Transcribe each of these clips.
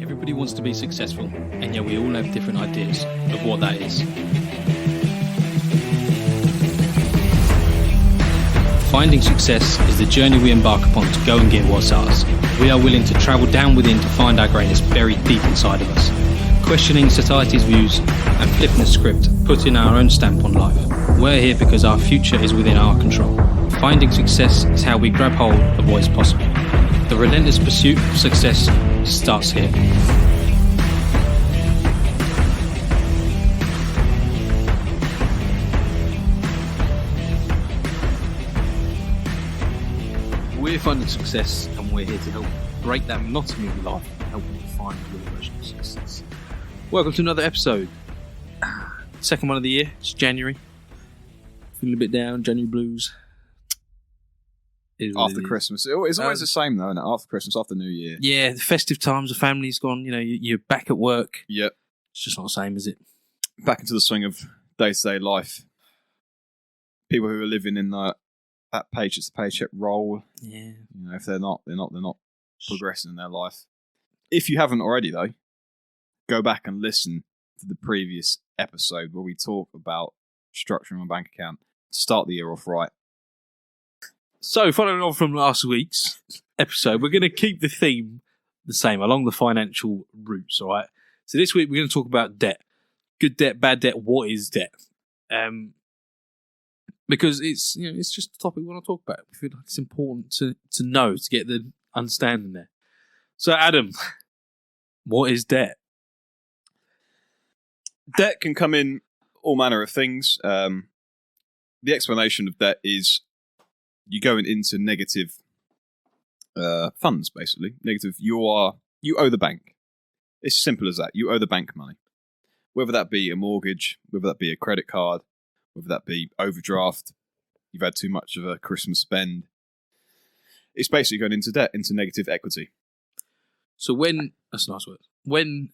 Everybody wants to be successful, and yet we all have different ideas of what that is. Finding success is the journey we embark upon to go and get what's ours. We are willing to travel down within to find our greatness buried deep inside of us, questioning society's views and flipping the script, putting our own stamp on life. We're here because our future is within our control. Finding success is how we grab hold of what is possible. The relentless pursuit of success starts here. We're finding success, and we're here to help break that monotony of life and help you find your version of success. Welcome to another episode. Second one of the year. It's January. Feeling a bit down, January blues. After Christmas. It's always the same, though, isn't it? After Christmas, after New Year. Yeah, the festive times, the family's gone, you're back at work. Yep. It's just not the same, is it? Back into the swing of day-to-day life. People who are living in that paycheck-to-paycheck role. Yeah. If they're not progressing in their life. If you haven't already, though, go back and listen to the previous episode where we talk about structuring a bank account to start the year off right. So, following on from last week's episode, we're going to keep the theme the same along the financial routes, all right? So this week we're going to talk about debt. Good debt, bad debt, what is debt? Because it's just a topic we want to talk about. We feel like it's important to know, to get the understanding there. So, Adam, what is debt? Debt can come in all manner of things. The explanation of debt is you're going into negative funds, basically. Negative. You owe the bank. It's as simple as that. You owe the bank money. Whether that be a mortgage, whether that be a credit card, whether that be overdraft, you've had too much of a Christmas spend. It's basically going into debt, into negative equity. So that's a nice word. When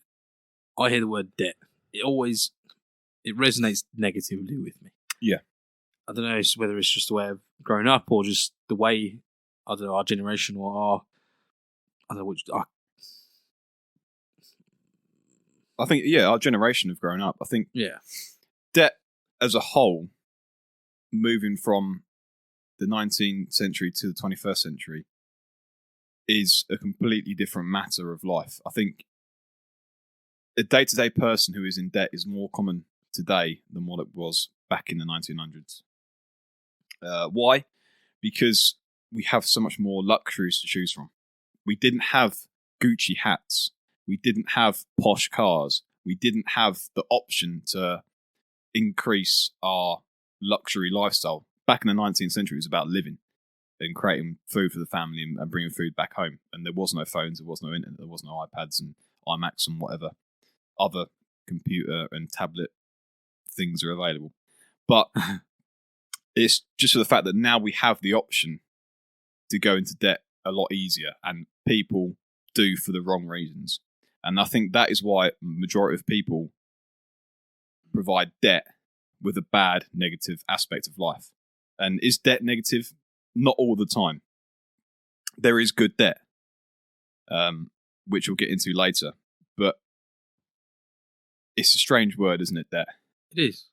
I hear the word debt, it resonates negatively with me. Yeah. I don't know whether it's just the way I've grown up or just the way, I don't know, our generation or I think, our generation have grown up. I think debt as a whole, moving from the 19th century to the 21st century, is a completely different matter of life. I think a day-to-day person who is in debt is more common today than what it was back in the 1900s. Why? Because we have so much more luxuries to choose from. We didn't have Gucci hats. We didn't have posh cars. We didn't have the option to increase our luxury lifestyle. Back in the 19th century, it was about living and creating food for the family and bringing food back home. And there was no phones, there was no internet, there was no iPads and iMacs and whatever other computer and tablet things are available. But it's just for the fact that now we have the option to go into debt a lot easier, and people do for the wrong reasons. And I think that is why majority of people provide debt with a bad, negative aspect of life. And is debt negative? Not all the time. There is good debt, which we'll get into later. But it's a strange word, isn't it, debt? It is.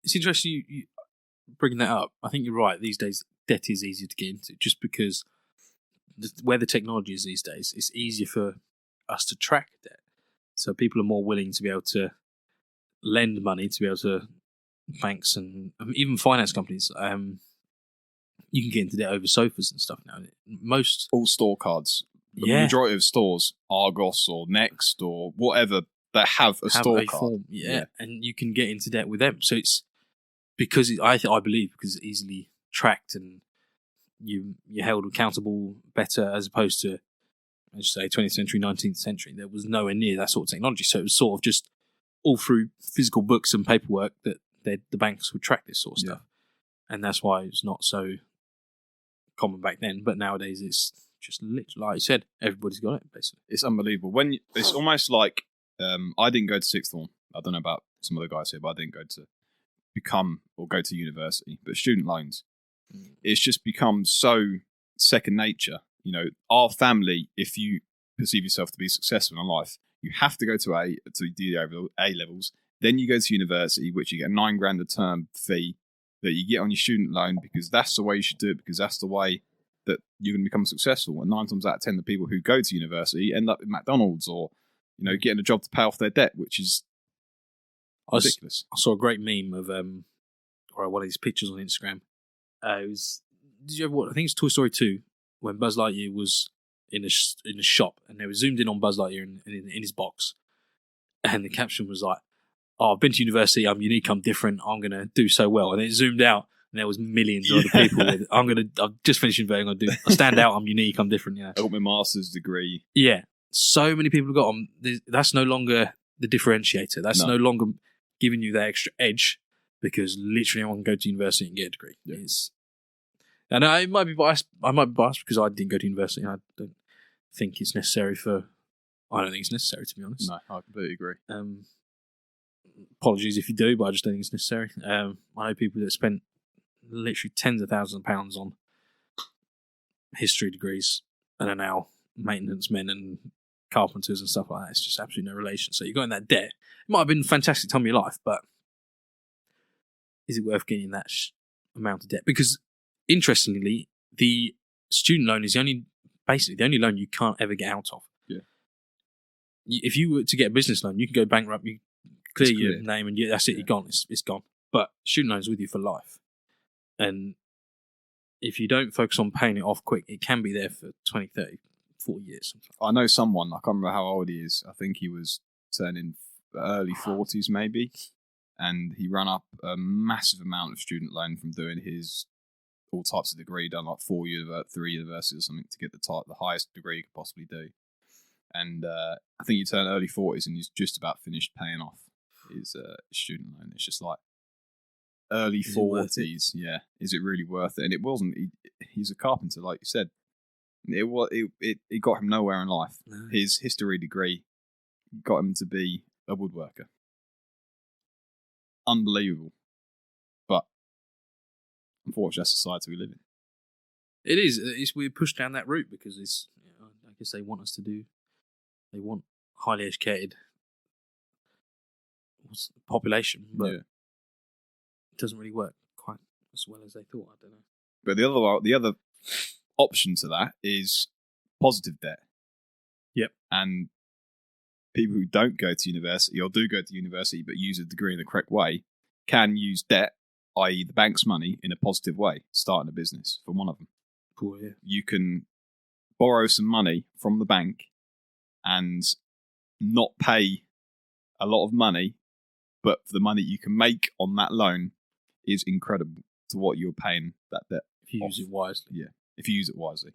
It's interesting you bringing that up. I think you're right. These days, debt is easier to get into just because where the technology is these days, it's easier for us to track debt. So people are more willing to be able to lend money to be able to banks and even finance companies. You can get into debt over sofas and stuff now. All store cards. The majority of stores, Argos or Next or whatever, that have a store card. Form, and you can get into debt with them. So it's because I believe because it's easily tracked and you're held accountable better as opposed to, as you say, 20th century, 19th century. There was nowhere near that sort of technology. So it was sort of just all through physical books and paperwork that the banks would track this sort of stuff. And that's why it's not so common back then. But nowadays it's just literally, like you said, everybody's got it, basically. It's unbelievable. It's almost like, I didn't go to sixth form. I don't know about some other guys here, but I didn't go to university. But student loans, it's just become so second nature. Our family, if you perceive yourself to be successful in life, you have to go to do the A levels. Then you go to university, which you get a $9,000 a term fee that you get on your student loan, because that's the way you should do it, because that's the way that you're going to become successful. And 9 times out of 10, the people who go to university end up at McDonald's or, getting a job to pay off their debt, which is ridiculous. I saw a great meme of or one of these pictures on Instagram. Did you ever watch? I think it's Toy Story 2 when Buzz Lightyear was in a shop and they were zoomed in on Buzz Lightyear in his box, and the caption was like, "Oh, I've been to university. I'm unique. I'm different. I'm gonna do so well." And it zoomed out, and there was millions of other people. I've just finished university. I stand out. I'm unique. I'm different. Yeah. I got my master's degree. Yeah. So many people have got them. That's no longer the differentiator. That's no longer giving you that extra edge, because literally anyone can go to university and get a degree. Yeah. And I might be biased. Because I didn't go to university. I don't think it's necessary I don't think it's necessary, to be honest. No, I completely agree. Apologies if you do, but I just don't think it's necessary. I know people that spent literally tens of thousands of pounds on history degrees and are now maintenance men and carpenters and stuff like that. It's just absolutely no relation. So you got in that debt. It might have been a fantastic time of your life, but is it worth getting that amount of debt? Because interestingly, the student loan is the only loan you can't ever get out of. Yeah. If you were to get a business loan, you can go bankrupt, you clear your name, and that's it. You're gone. It's gone. But student loan is with you for life, and if you don't focus on paying it off quick, it can be there for 20, 30, 40 years. Sometimes. I know someone. I can't remember how old he is. I think he was turning early 40s, maybe, and he ran up a massive amount of student loan from doing his all types of degree, done like 3 universities or something to get the highest degree you could possibly do. And I think he turned early 40s and he's just about finished paying off his student loan. It's just like early 40s. Yeah. Is it really worth it? And it wasn't. He's a carpenter, like you said. It got him nowhere in life. No. His history degree got him to be a woodworker. Unbelievable. But unfortunately, that's the society we live in. It is. We're pushed down that route because I guess they want us to do. They want highly educated population, but it doesn't really work quite as well as they thought. I don't know. But the other option to that is positive debt. Yep. And people who don't go to university or do go to university but use a degree in the correct way can use debt, i.e. the bank's money, in a positive way, starting a business, for one of them. Cool, yeah. You can borrow some money from the bank and not pay a lot of money, but the money you can make on that loan is incredible to what you're paying that debt. If you use it wisely. Yeah, if you use it wisely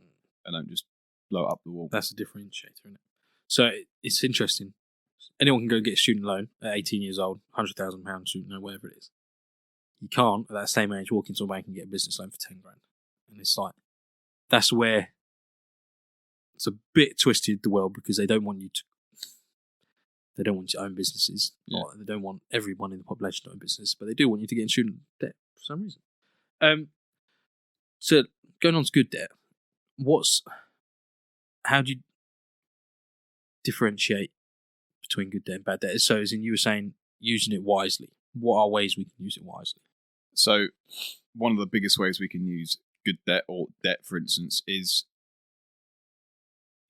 and don't just blow it up the wall. That's a differentiator, isn't it? So it's interesting. Anyone can go get a student loan at 18 years old, £100,000 student loan, whatever it is. You can't, at that same age, walk into a bank and get a business loan for 10 grand. And it's like, that's where it's a bit twisted, the world, because they don't want you to own businesses. Yeah. They don't want everyone in the population to own business, but they do want you to get in student debt for some reason. So going on to good debt, how do you differentiate between good debt and bad debt? So as in you were saying, using it wisely. What are ways we can use it wisely? So one of the biggest ways we can use good debt, or debt, for instance, is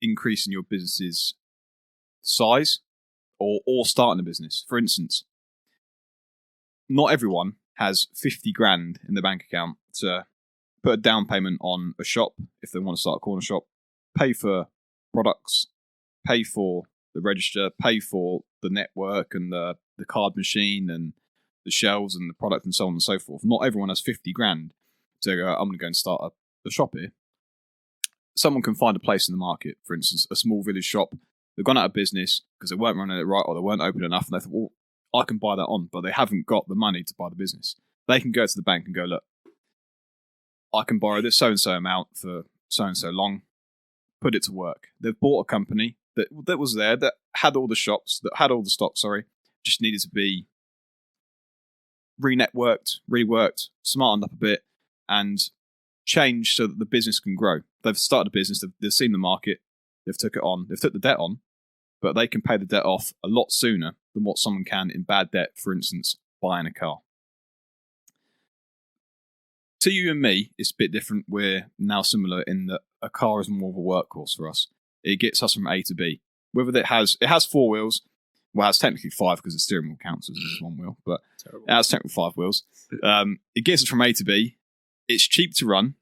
increasing your business's size or starting a business. For instance, not everyone has 50 grand in the bank account to put a down payment on a shop if they want to start a corner shop, pay for products, pay for the register, pay for the network and the card machine and the shelves and the product and so on and so forth. Not everyone has 50 grand to go, I'm going to go and start a shop here. Someone can find a place in the market, for instance, a small village shop. They've gone out of business because they weren't running it right or they weren't open enough, and they thought, well, I can buy that on, but they haven't got the money to buy the business. They can go to the bank and go, look, I can borrow this so-and-so amount for so-and-so long, put it to work. They've bought a company that was there, that had all the shops, that had all the stock, just needed to be reworked, smartened up a bit, and changed so that the business can grow. They've started a business, they've seen the market, they've took the debt on, but they can pay the debt off a lot sooner than what someone can in bad debt, for instance, buying a car. To you and me, it's a bit different. We're now similar in that a car is more of a workhorse for us. It gets us from A to B. Whether it has 4 wheels, well, it has technically 5 because the steering wheel counts as 1 wheel, but terrible. It has technically 5 wheels. It gets us from A to B. It's cheap to run.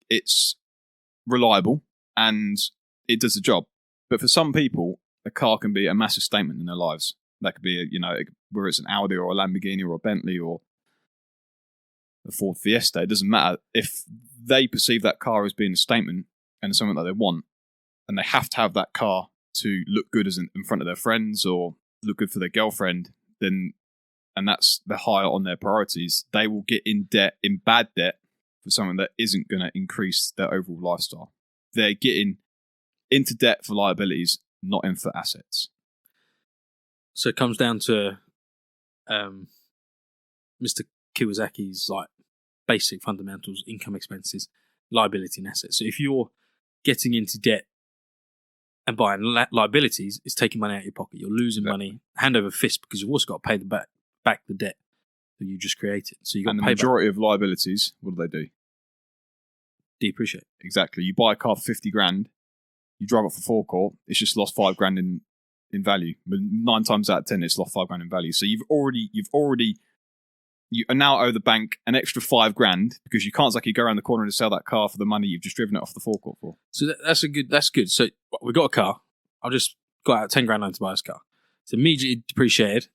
It's reliable, and it does the job. But for some people, a car can be a massive statement in their lives. That could be, whether it's an Audi or a Lamborghini or a Bentley or a Ford Fiesta, it doesn't matter. If they perceive that car as being a statement and something that they want, and they have to have that car to look good as in front of their friends or look good for their girlfriend, then, and that's the higher on their priorities, they will get in bad debt for something that isn't going to increase their overall lifestyle. They're getting into debt for liabilities, not in for assets. So it comes down to Mr. Kiyosaki's basic fundamentals: income, expenses, liability, and assets. So if you're getting into debt and buying liabilities, it's taking money out of your pocket. You're losing money hand over fist because you've also got to pay back the debt that you just created. So you got and to the pay majority of liabilities, what do? Depreciate. Exactly. You buy a car for 50 grand, you drive it for forecourt, it's just lost 5 grand in value. But 9 times out of 10, it's lost 5 grand in value. So you are now owe the bank an extra 5 grand because you can't exactly go around the corner and sell that car for the money you've just driven it off the forecourt for. So that's good. So we got a car. I just got out 10 grand loan to buy this car. It's immediately depreciated,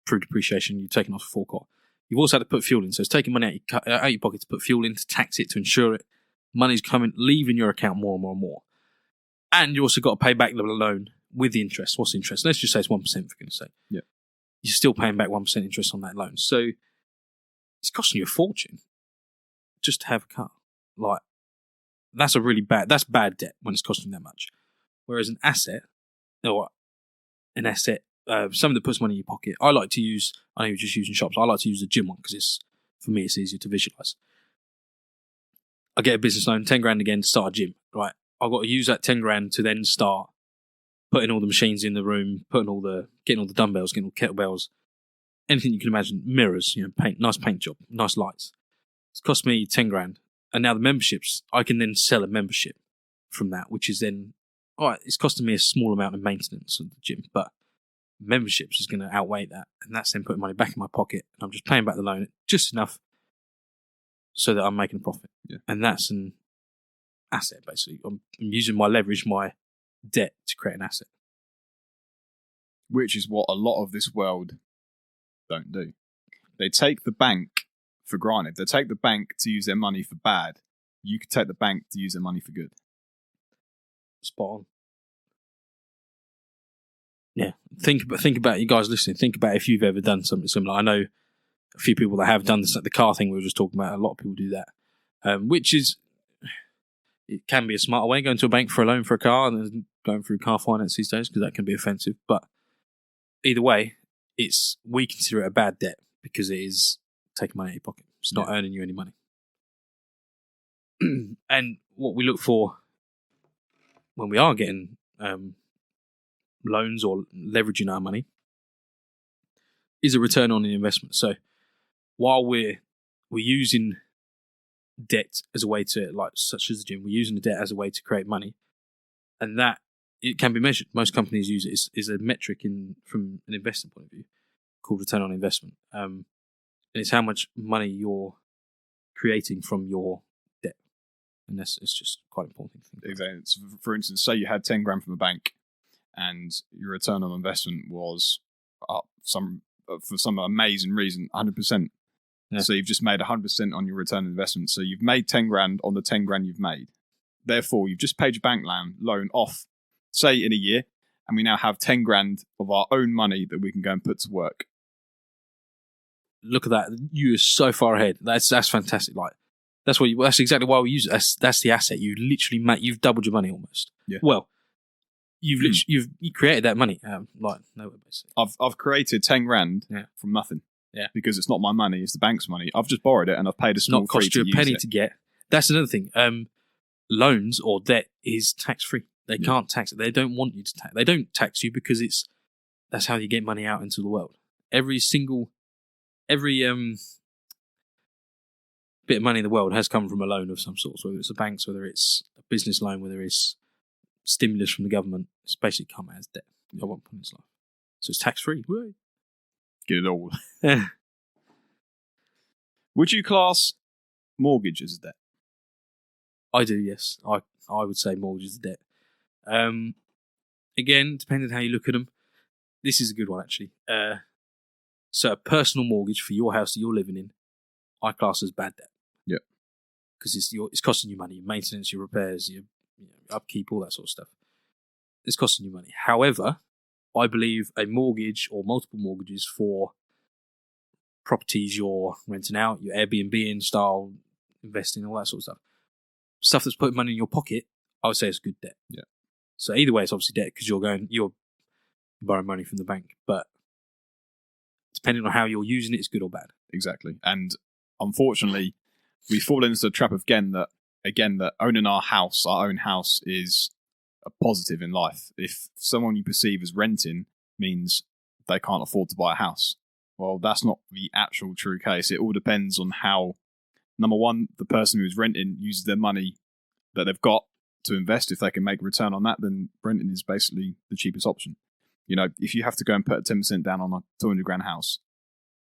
through depreciation, you've taken off the forecourt. You've also had to put fuel in. So it's taking money out your pocket to put fuel in, to tax it, to insure it. Money's leaving your account more and more and more. And you also got to pay back the loan with the interest. What's the interest? Let's just say it's 1%, for goodness sake. Yeah. You're still paying back 1% interest on that loan. So it's costing you a fortune just to have a car. That's bad debt when it's costing that much. Whereas an asset, something that puts money in your pocket, I know you're just using shops, I like to use the gym one because for me it's easier to visualize. I get a business loan, 10 grand again to start a gym, right? I've got to use that 10 grand to then start putting all the machines in the room, getting all the dumbbells, getting all the kettlebells, anything you can imagine, mirrors, paint, nice paint job, nice lights. It's cost me 10 grand. And now the memberships, I can then sell a membership from that, which is then, all right, it's costing me a small amount of maintenance of the gym, but memberships is going to outweigh that. And that's then putting money back in my pocket. And I'm just paying back the loan just enough so that I'm making a profit. Yeah. And that's an asset, basically. I'm using my leverage, my debt to create an asset. Which is what a lot of this world don't do. They take the bank for granted. They take the bank to use their money for bad. You could take the bank to use their money for good. Spot on. Yeah. Think about you guys listening. Think about if you've ever done something similar. I know a few people that have done this, the car thing we were just talking about. A lot of people do that, which is, it can be a smarter way, going to a bank for a loan for a car and then going through car finance these days, because that can be offensive. But either way, we consider it a bad debt because it is taking money out of your pocket. It's not earning you any money. And what we look for when we are getting loans or leveraging our money is a return on the investment. So while we're using debt as a way to, such as the gym, we're using the debt as a way to create money, and that it can be measured. Most companies use it as a metric from an investing point of view called return on investment. And it's how much money you're creating from your debt. And it's just quite important to think about. Exactly. So for instance, say you had 10 grand from a bank and your return on investment was up for some amazing reason, 100%. Yeah. So you've just made 100% on your return on investment. So you've made 10 grand on the 10 grand you've made. Therefore, you've just paid your bank loan off, say in a year, and we now have 10 grand of our own money that we can go and put to work. Look at that. You are so far ahead. That's fantastic. That's exactly why we use it. That's the asset. You literally you've doubled your money almost. Yeah. Well, you created that money nowhere basically. I've created 10 grand from nothing. Yeah. Because it's not my money, it's the bank's money. I've just borrowed it and I've paid a small fee to use it. Not cost you a penny to get. That's another thing. loans or debt is tax-free. They can't tax it. They don't want you to tax. They don't tax you because that's how you get money out into the world. Every bit of money in the world has come from a loan of some sort, whether it's the banks, whether it's a business loan, whether it's stimulus from the government. It's basically come as debt at one point in its life. So it's tax-free. Woo. Get it all. Would you class mortgage as debt? I do, yes. I would say mortgage is debt. Again, depending on how you look at them, this is a good one, actually. So a personal mortgage for your house that you're living in, I class as bad debt. Yeah. Because it's costing you money, your maintenance, your repairs, your upkeep, all that sort of stuff. It's costing you money. However, I believe a mortgage or multiple mortgages for properties you're renting out, your Airbnb style, investing, all that sort of stuff that's putting money in your pocket, I would say it's good debt. Yeah. So either way, it's obviously debt because you're borrowing money from the bank. But depending on how you're using it, it's good or bad. Exactly. And unfortunately, we fall into the trap that owning our own house is a positive in life. If someone you perceive as renting means they can't afford to buy a house, well, that's not the actual true case. It all depends on how, number one, the person who's renting uses their money that they've got to invest. If they can make a return on that, then renting is basically the cheapest option. You know, if you have to go and put a 10% down on a 200 grand house,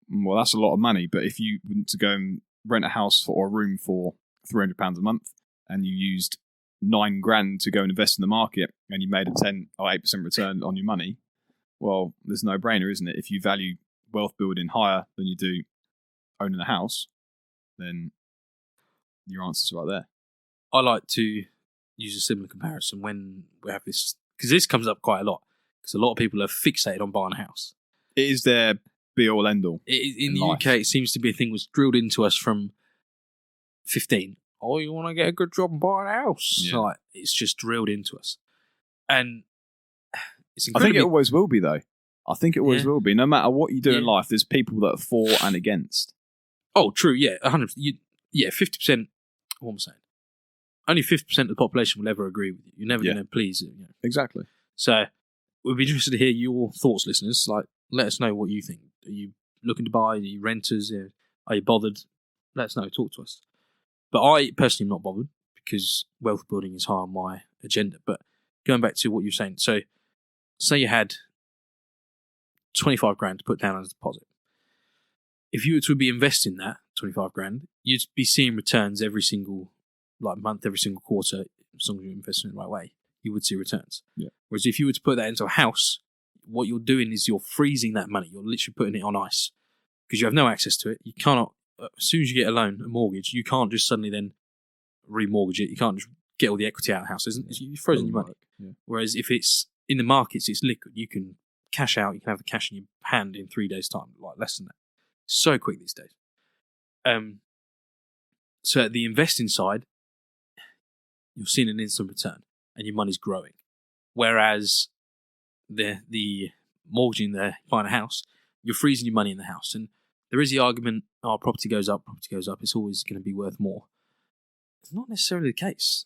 well, that's a lot of money. But if you went to go and rent a house or a room for £300 a month and you used 9 grand to go and invest in the market and you made a 10 or 8% return on your money, well, there's no brainer, isn't it? If you value wealth building higher than you do owning a house, then your answer's right there. I like to use a similar comparison when we have this, because this comes up quite a lot, because a lot of people are fixated on buying a house. It is their be-all, end-all. In the UK, it seems to be a thing was drilled into us from 15. Oh, you want to get a good job and buy a house? Yeah. Like, it's just drilled into us. And it's I think it always will be, though. I think it always will be. No matter what you do in life, there's people that are for and against. Oh, true, yeah, 100%. 50%, what am I saying? Only 50% of the population will ever agree with you. You're never going to please it. Exactly. So, we'd be interested to hear your thoughts, listeners. Like, let us know what you think. Are you looking to buy? Are you renters? Are you bothered? Let us know. Talk to us. But I personally am not bothered because wealth building is high on my agenda. But going back to what you're saying, so say you had 25 grand to put down as a deposit. If you were to be investing that 25 grand, you'd be seeing returns every single month, every single quarter, as long as you're investing in the right way, you would see returns. Yeah. Whereas if you were to put that into a house, what you're doing is you're freezing that money. You're literally putting it on ice because you have no access to it. You cannot, as soon as you get a loan, a mortgage, you can't just suddenly then remortgage it. You can't just get all the equity out of the house. You've frozen your money. Yeah. Whereas if it's in the markets, it's liquid. You can cash out. You can have the cash in your hand in 3 days' time, like less than that. It's so quick these days. So at the investing side, you're seeing an instant return and your money's growing. Whereas the mortgaging there, buying a house, you're freezing your money in the house. And there is the argument, property goes up, it's always going to be worth more. It's not necessarily the case.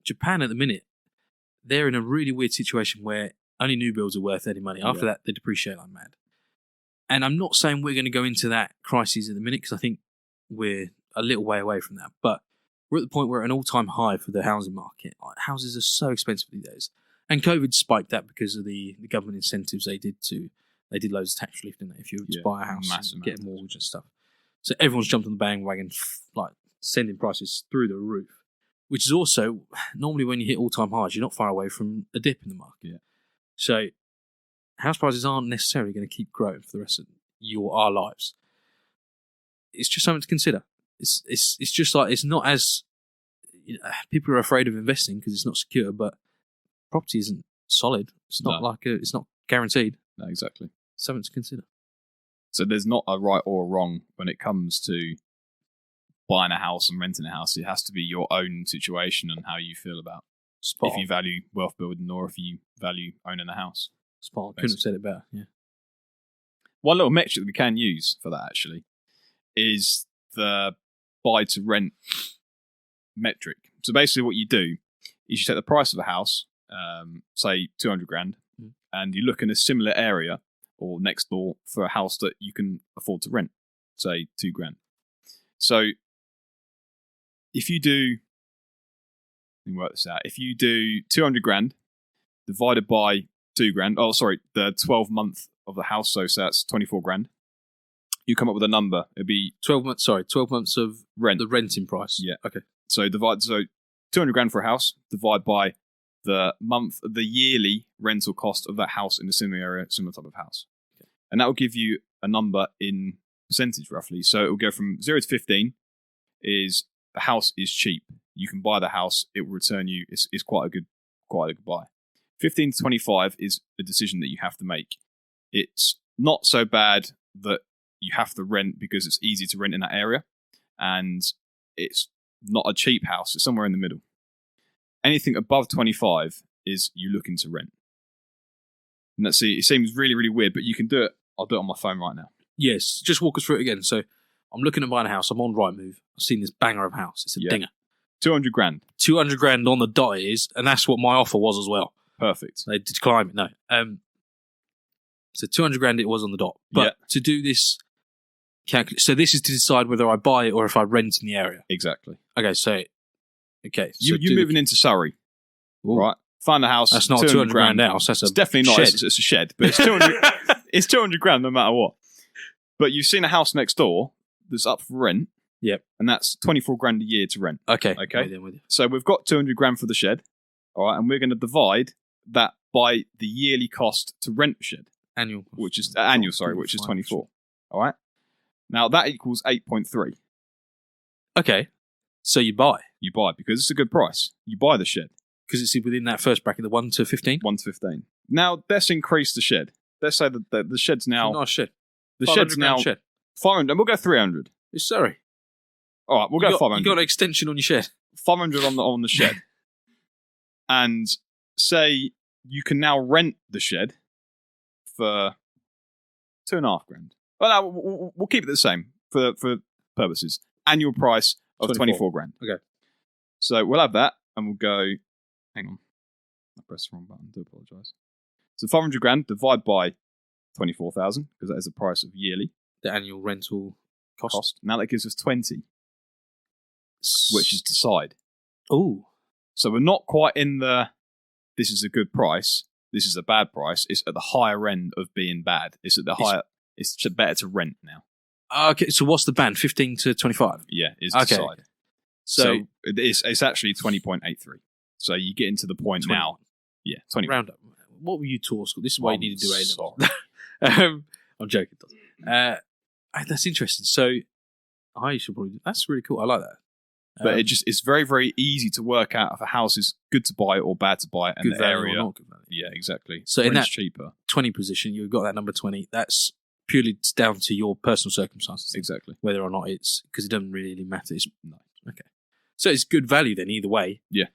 Japan at the minute, they're in a really weird situation where only new builds are worth any money. After that, they depreciate like mad. And I'm not saying we're going to go into that crisis at the minute because I think we're a little way away from that. But we're at the point where we're at an all-time high for the housing market. Like, houses are so expensive these days. And COVID spiked that because of the government incentives they did loads of tax relief, didn't they? If you were to buy a house and get a mortgage and stuff. So everyone's jumped on the bandwagon, like sending prices through the roof. Which is also, normally when you hit all-time highs, you're not far away from a dip in the market. Yeah. So house prices aren't necessarily going to keep growing for the rest of our lives. It's just something to consider. It's just like, it's not as, people are afraid of investing because it's not secure, but property isn't solid. It's not it's not guaranteed. No, exactly. Something to consider. So there's not a right or a wrong when it comes to buying a house and renting a house. It has to be your own situation and how you feel about if you value wealth building or if you value owning a house. Spot. Couldn't have said it better. Yeah. One little metric that we can use for that actually is the buy to rent metric. So basically what you do is you take the price of a house, say 200 grand, and you look in a similar area or next door for a house that you can afford to rent, say 2 grand. So if you do, let me work this out. If you do 200 grand divided by 2 grand, the 12 month of the house, so that's 24 grand. You come up with a number. It'd be 12 months. Sorry, 12 months of rent. The renting price. Yeah. Okay. So 200 grand for a house, divide by the yearly rental cost of that house in a similar area, similar type of house. Okay. And that will give you a number in percentage roughly. So it will go from 0 to 15 is the house is cheap. You can buy the house, it will return you, it's quite a good buy. 15 to 25 is a decision that you have to make. It's not so bad that you have to rent because it's easy to rent in that area, and it's not a cheap house. It's somewhere in the middle. Anything above 25 is you looking to rent. And it seems really, really weird, but you can do it. I'll do it on my phone right now. Yes, just walk us through it again. So I'm looking at buying a house. I'm on Rightmove. I've seen this banger of house. It's a dinger. 200 grand. 200 grand on the dot it is, and that's what my offer was as well. Perfect. They declined it. No. So 200 grand it was on the dot. But to do this so this is to decide whether I buy it or if I rent in the area. Exactly. Okay, so you're moving into Surrey, right? Find a house. That's not a 200 grand house. It's definitely not. Shed. It's a shed, but it's 200. It's 200 grand no matter what. But you've seen a house next door that's up for rent. Yep. And that's 24 grand a year to rent. Okay. With you. So we've got 200 grand for the shed. All right, and we're going to divide that by the yearly cost to rent the shed. Annual, which is 24. All right. Now that equals 8.3. Okay. So you buy because it's a good price. You buy the shed because it's within that first bracket, the 1 to 15. 1 to 15. Now let's increase the shed. Let's say that the shed's now. It's a nice shed. The shed's now 500, and we'll go 300. It's Surrey. All right, we'll go 500. You got an extension on your shed. 500 on the shed, and say you can now rent the shed for 2.5 grand. Well, no, we'll keep it the same for purposes. Annual price of 24 grand. Okay. So we'll have that, and we'll go. Hang on, I pressed the wrong button. Do apologise. So 500 grand divide by 24,000 because that is the price of yearly. The annual rental cost. Now that gives us 20, which is decide. Oh. So we're not quite in this is a good price, this is a bad price. It's at the higher end of being bad. It's at the higher. It's better to rent now. Okay, so what's the band? 15 to 25? Yeah, is decide. Okay. So it's actually 20.83. So you get into the point 20. now. Yeah, 20. Round up. What were you taught school? This is why you need to do A-level. I'm joking. That's interesting. So I should probably. That's really cool. I like that. But it's very, very easy to work out if a house is good to buy or bad to buy, and good the value area. Or not good value. Yeah, exactly. So in that cheaper 20 position, you've got that number 20. That's purely down to your personal circumstances. Exactly. Whether or not it's because it doesn't really matter. No. Okay. So it's good value then either way. Yeah.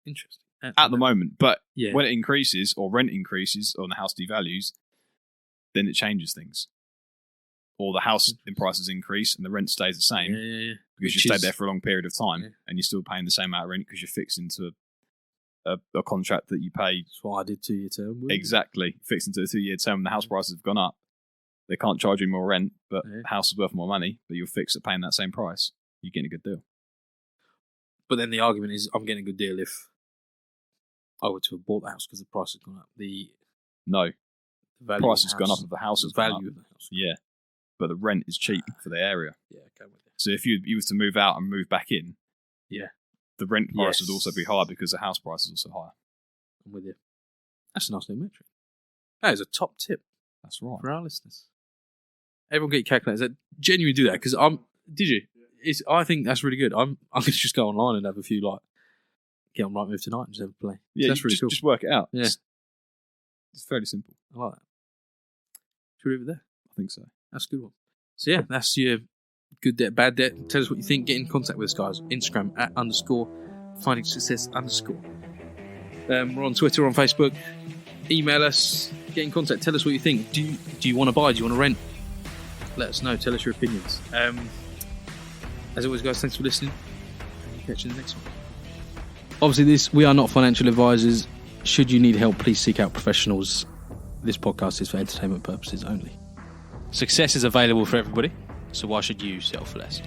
Interesting. At the moment, but when it increases or rent increases or the house devalues, then it changes things. Or the house in prices increase and the rent stays the same because you stayed there for a long period of time and you're still paying the same amount of rent because you're fixed into a contract that you pay. That's what I did 2-year term. Exactly. Fixed into a 2-year term and the house prices have gone up. They can't charge you more rent, but the house is worth more money, but you're fixed at paying that same price. You're getting a good deal. But then the argument is I'm getting a good deal if I were to have bought the house because the price has gone up. The price has gone up of the house. The value of the house. Yeah. But the rent is cheap for the area. Yeah, okay with you. So if you was to move out and move back in, the rent price would also be higher because the house price is also higher. I'm with you. That's a nice little metric. That is a top tip. That's right. For our listeners. Everyone get your calculators. Genuinely do that because did you? I think that's really good. I'm going to just go online and have a few get on Rightmove tonight and just have a play. Yeah, so that's really cool. Just work it out. Yeah. It's fairly simple. I like that. Should we leave it there? I think so. That's a good one. So yeah, that's your good debt, bad debt. Tell us what you think. Get in contact with us, guys. Instagram @_findingsuccess_. We're on Twitter, on Facebook. Email us. Get in contact. Tell us what you think. Do you want to buy? Do you want to rent? Let us know. Tell us your opinions. As always, guys, thanks for listening. Catch you in the next one. Obviously, we are not financial advisors. Should you need help, please seek out professionals. This podcast is for entertainment purposes only. Success is available for everybody, so why should you settle for less?